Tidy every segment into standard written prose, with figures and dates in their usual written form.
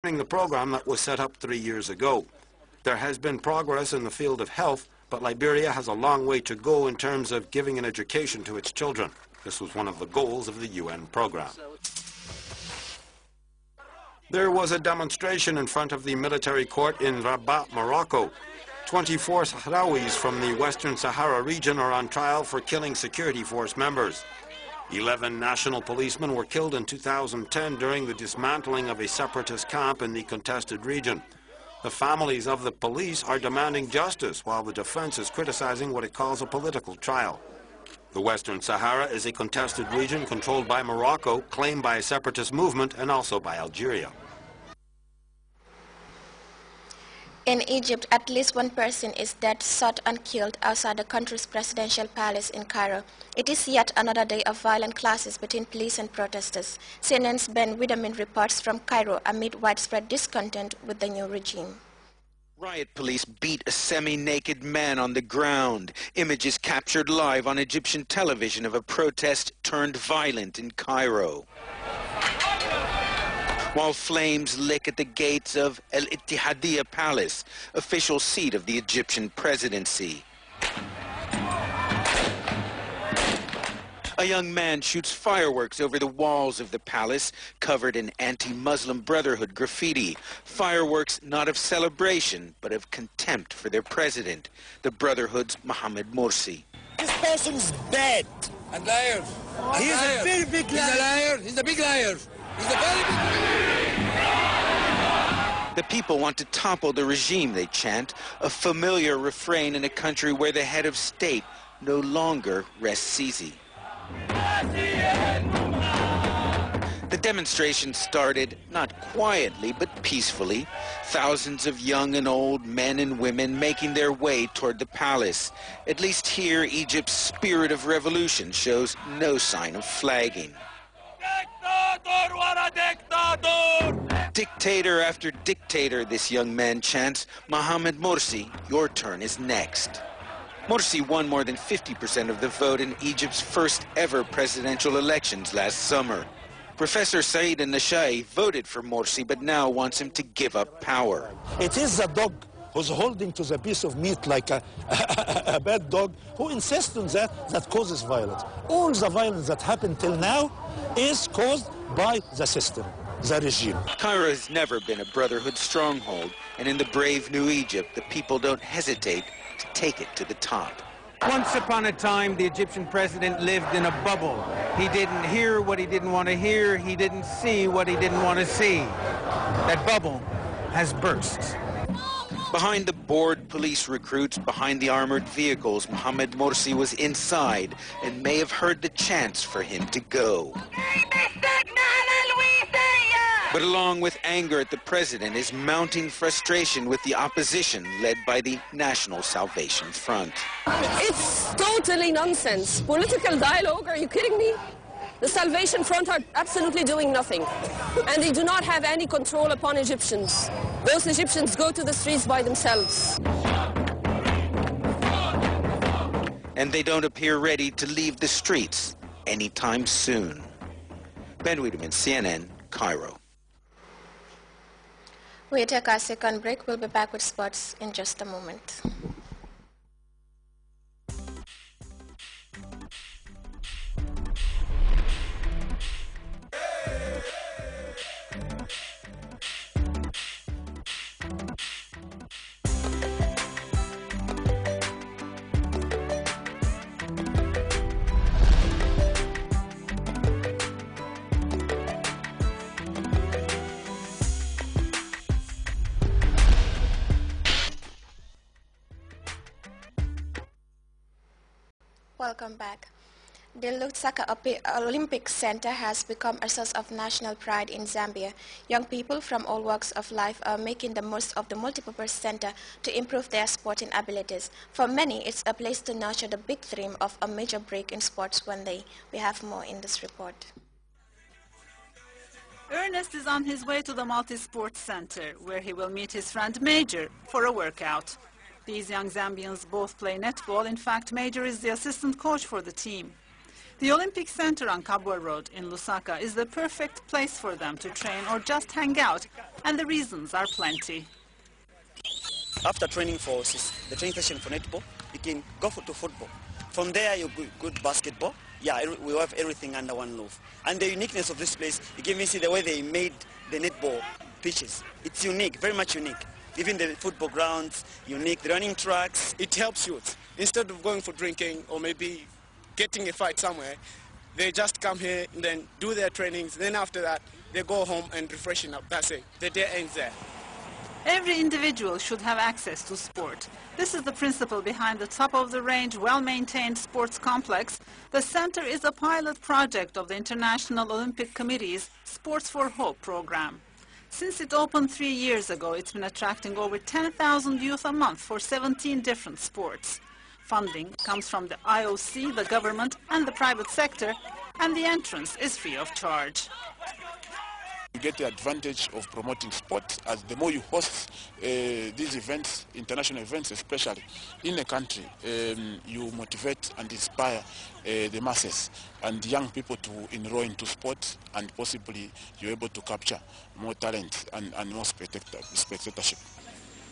The program that was set up 3 years ago. There has been progress in the field of health, but Liberia has a long way to go in terms of giving an education to its children. This was one of the goals of the UN program. There was a demonstration in front of the military court in Rabat, Morocco. 24 Sahrawis from the Western Sahara region are on trial for killing security force members. 11 national policemen were killed in 2010 during the dismantling of a separatist camp in the contested region. The families of the police are demanding justice, while the defense is criticizing what it calls a political trial. The Western Sahara is a contested region controlled by Morocco, claimed by a separatist movement, and also by Algeria. In Egypt, at least one person is dead, shot and killed outside the country's presidential palace in Cairo. It is yet another day of violent clashes between police and protesters. CNN's Ben Widerman reports from Cairo amid widespread discontent with the new regime. Riot police beat a semi-naked man on the ground. Images captured live on Egyptian television of a protest turned violent in Cairo, while flames lick at the gates of El Ittihadiyya Palace, official seat of the Egyptian presidency. A young man shoots fireworks over the walls of the palace, covered in anti-Muslim Brotherhood graffiti. Fireworks not of celebration, but of contempt for their president, the Brotherhood's Mohamed Morsi. This person's bad. And liar. He's a very big liar. He's a liar. He's a big liar. He's a very big liar. The people want to topple the regime, they chant, a familiar refrain in a country where the head of state no longer rests easy. The demonstration started not quietly but peacefully. Thousands of young and old men and women making their way toward the palace. At least here, Egypt's spirit of revolution shows no sign of flagging. Dictator after dictator, this young man chants. Mohamed Morsi, your turn is next. Morsi won more than 50% of the vote in Egypt's first ever presidential elections last summer. Professor Saeed Nashai voted for Morsi, but now wants him to give up power. It is the dog who's holding to the piece of meat like a bad dog who insists on that causes violence. All the violence that happened till now is caused by the system, the regime. Cairo has never been a Brotherhood stronghold, and in the brave new Egypt, the people don't hesitate to take it to the top. Once upon a time, the Egyptian president lived in a bubble. He didn't hear what he didn't want to hear. He didn't see what he didn't want to see. That bubble has burst. Behind the bored police recruits, behind the armored vehicles, Mohamed Morsi was inside and may have heard the chants for him to go. But along with anger at the president is mounting frustration with the opposition led by the National Salvation Front. It's totally nonsense. Political dialogue, are you kidding me? The Salvation Front are absolutely doing nothing. And they do not have any control upon Egyptians. Those Egyptians go to the streets by themselves. And they don't appear ready to leave the streets anytime soon. Ben Widerman, CNN, Cairo. We take our second break. We'll be back with sports in just a moment. Welcome back. The Lusaka Olympic Center has become a source of national pride in Zambia. Young people from all walks of life are making the most of the multipurpose center to improve their sporting abilities. For many, it's a place to nurture the big dream of a major break in sports one day. We have more in this report. Ernest is on his way to the multi-sports center, where he will meet his friend Major for a workout. These young Zambians both play netball. In fact, Major is the assistant coach for the team. The Olympic Center on Kabwe Road in Lusaka is the perfect place for them to train or just hang out, and the reasons are plenty. After training for the training session for netball, you can go to football. From there, you go to basketball. Yeah, we have everything under one roof. And the uniqueness of this place, you can even see the way they made the netball pitches. It's unique, very much unique. Even the football grounds, unique. The running tracks. It helps youth. Instead of going for drinking or maybe getting a fight somewhere, they just come here and then do their trainings. Then after that, they go home and refreshen up. That's it. The day ends there. Every individual should have access to sport. This is the principle behind the top-of-the-range, well-maintained sports complex. The center is a pilot project of the International Olympic Committee's Sports for Hope program. Since it opened 3 years ago, it's been attracting over 10,000 youth a month for 17 different sports. Funding comes from the IOC, the government, and the private sector, and the entrance is free of charge. You get the advantage of promoting sport, as the more you host these events, international events especially, in the country, you motivate and inspire the masses and young people to enroll into sport, and possibly you're able to capture more talent and more spectatorship.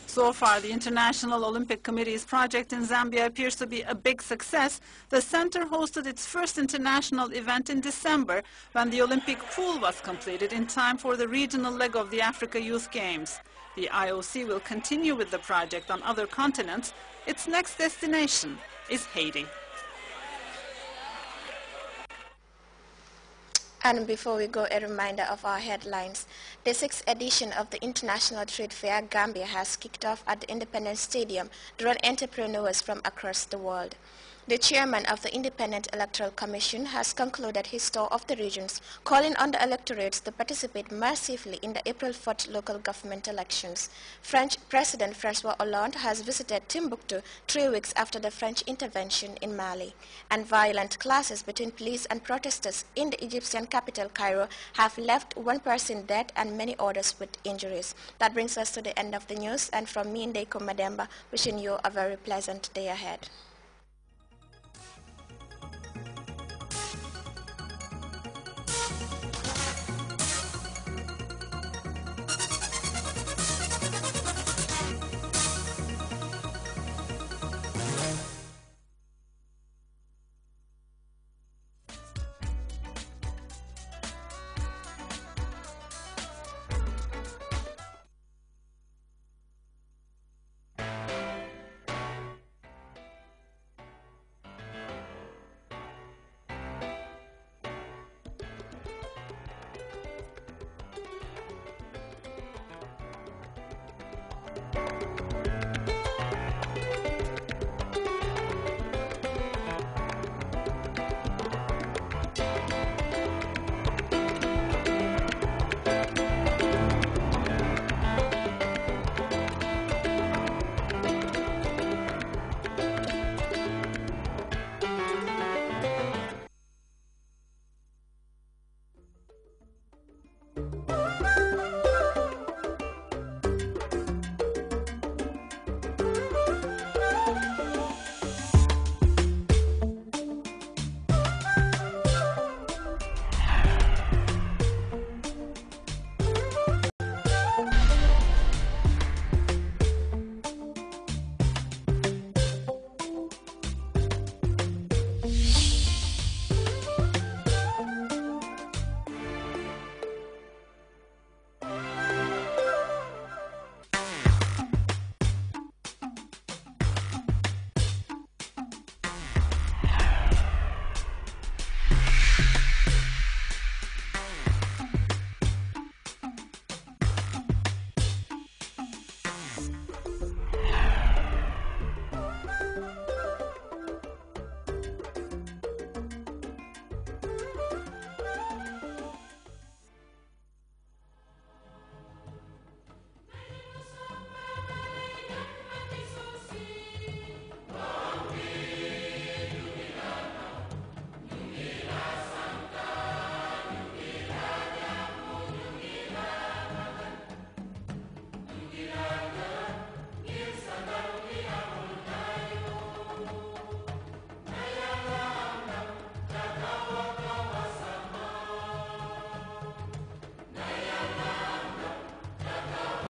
So far, the International Olympic Committee's project in Zambia appears to be a big success. The center hosted its first international event in December when the Olympic pool was completed in time for the regional leg of the Africa Youth Games. The IOC will continue with the project on other continents. Its next destination is Haiti. And before we go, a reminder of our headlines. The 6th edition of the International Trade Fair Gambia has kicked off at the Independence Stadium, drawing entrepreneurs from across the world. The chairman of the Independent Electoral Commission has concluded his tour of the regions, calling on the electorates to participate massively in the April 4th local government elections. French President François Hollande has visited Timbuktu 3 weeks after the French intervention in Mali. And violent clashes between police and protesters in the Egyptian capital Cairo have left one person dead and many others with injuries. That brings us to the end of the news, and from me, Ndeko Mademba, wishing you a very pleasant day ahead.